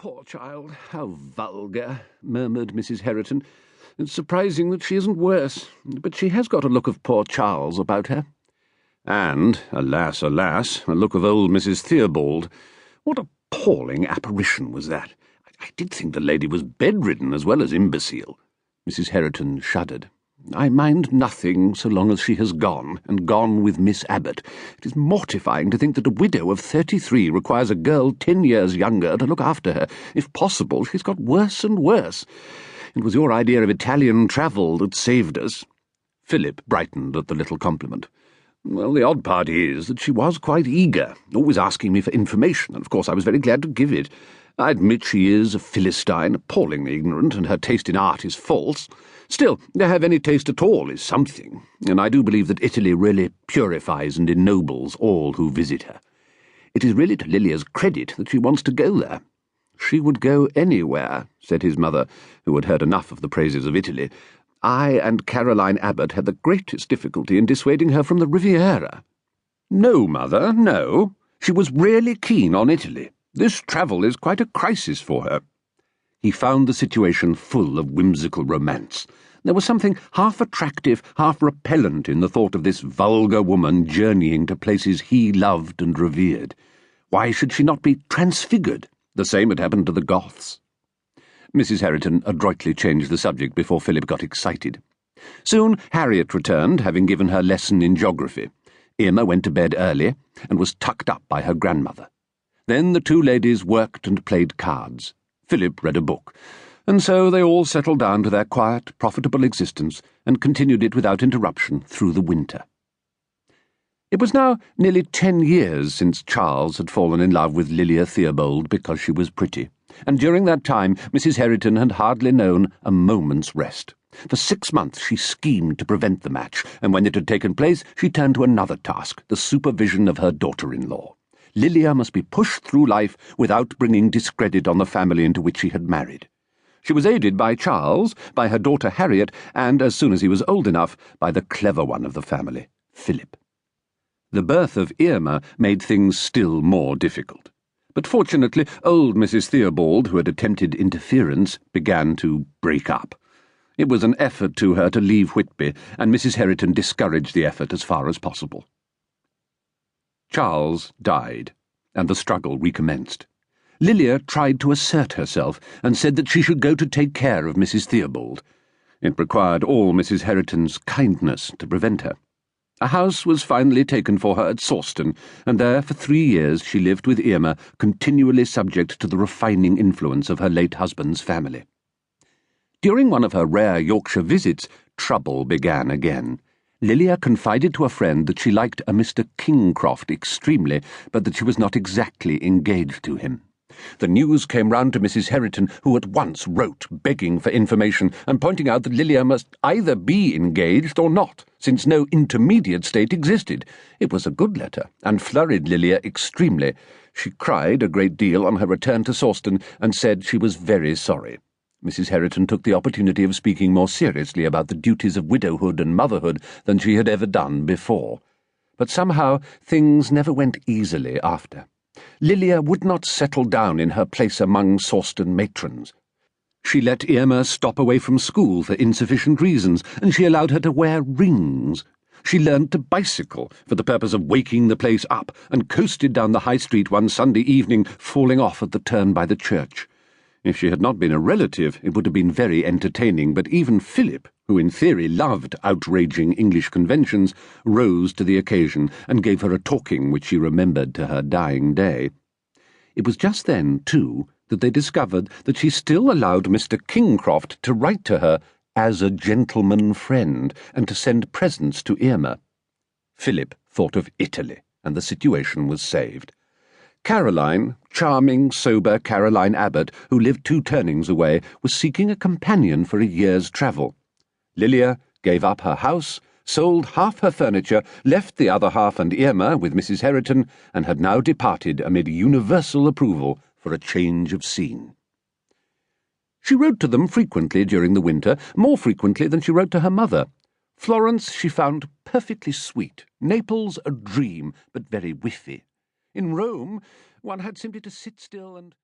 Poor child, how vulgar, murmured Mrs. Herriton. It's surprising that she isn't worse, but she has got a look of poor Charles about her. And, alas, alas, a look of old Mrs. Theobald. What appalling apparition was that? I did think the lady was bedridden as well as imbecile. Mrs. Herriton shuddered. I mind nothing so long as she has gone, and gone with Miss Abbott. It is mortifying to think that a widow of 33 requires a girl 10 years younger to look after her. If possible, she's got worse and worse. It was your idea of Italian travel that saved us. Philip brightened at the little compliment. Well, the odd part is that she was quite eager, always asking me for information, and of course I was very glad to give it. I admit she is a Philistine, appallingly ignorant, and her taste in art is false. Still, to have any taste at all is something, and I do believe that Italy really purifies and ennobles all who visit her. It is really to Lilia's credit that she wants to go there. She would go anywhere, said his mother, who had heard enough of the praises of Italy. I and Caroline Abbott had the greatest difficulty in dissuading her from the Riviera. No, mother, no. She was really keen on Italy. This travel is quite a crisis for her. He found the situation full of whimsical romance. There was something half attractive, half repellent in the thought of this vulgar woman journeying to places he loved and revered. Why should she not be transfigured? The same had happened to the Goths. Mrs. Herriton adroitly changed the subject before Philip got excited. Soon Harriet returned, having given her lesson in geography. Irma went to bed early and was tucked up by her grandmother. Then the two ladies worked and played cards. Philip read a book, and so they all settled down to their quiet, profitable existence and continued it without interruption through the winter. It was now nearly 10 years since Charles had fallen in love with Lilia Theobald because she was pretty, and during that time Mrs. Herriton had hardly known a moment's rest. For 6 months she schemed to prevent the match, and when it had taken place she turned to another task, the supervision of her daughter-in-law. Lilia must be pushed through life without bringing discredit on the family into which she had married. She was aided by Charles, by her daughter Harriet, and, as soon as he was old enough, by the clever one of the family, Philip. The birth of Irma made things still more difficult. But fortunately, old Mrs. Theobald, who had attempted interference, began to break up. It was an effort to her to leave Whitby, and Mrs. Herriton discouraged the effort as far as possible. Charles died, and the struggle recommenced. Lilia tried to assert herself, and said that she should go to take care of Mrs. Theobald. It required all Mrs. Herriton's kindness to prevent her. A house was finally taken for her at Forster, and there for 3 years she lived with Irma, continually subject to the refining influence of her late husband's family. During one of her rare Yorkshire visits, trouble began again. Lilia confided to a friend that she liked a Mr. Kingcroft extremely, but that she was not exactly engaged to him. The news came round to Mrs. Herriton, who at once wrote, begging for information, and pointing out that Lilia must either be engaged or not, since no intermediate state existed. It was a good letter, and flurried Lilia extremely. She cried a great deal on her return to Forster, and said she was very sorry. Mrs. Herriton took the opportunity of speaking more seriously about the duties of widowhood and motherhood than she had ever done before. But somehow things never went easily after. Lilia would not settle down in her place among Forster matrons. She let Irma stop away from school for insufficient reasons, and she allowed her to wear rings. She learned to bicycle for the purpose of waking the place up, and coasted down the high street one Sunday evening, falling off at the turn by the church. If she had not been a relative, it would have been very entertaining, but even Philip, who in theory loved outraging English conventions, rose to the occasion and gave her a talking which she remembered to her dying day. It was just then, too, that they discovered that she still allowed Mr. Kingcroft to write to her as a gentleman friend and to send presents to Irma. Philip thought of Italy, and the situation was saved. Caroline, charming, sober Caroline Abbott, who lived 2 turnings away, was seeking a companion for a year's travel. Lilia gave up her house, sold half her furniture, left the other half and Irma with Mrs. Herriton, and had now departed amid universal approval for a change of scene. She wrote to them frequently during the winter, more frequently than she wrote to her mother. Florence she found perfectly sweet, Naples a dream, but very whiffy. In Rome, one had simply to sit still and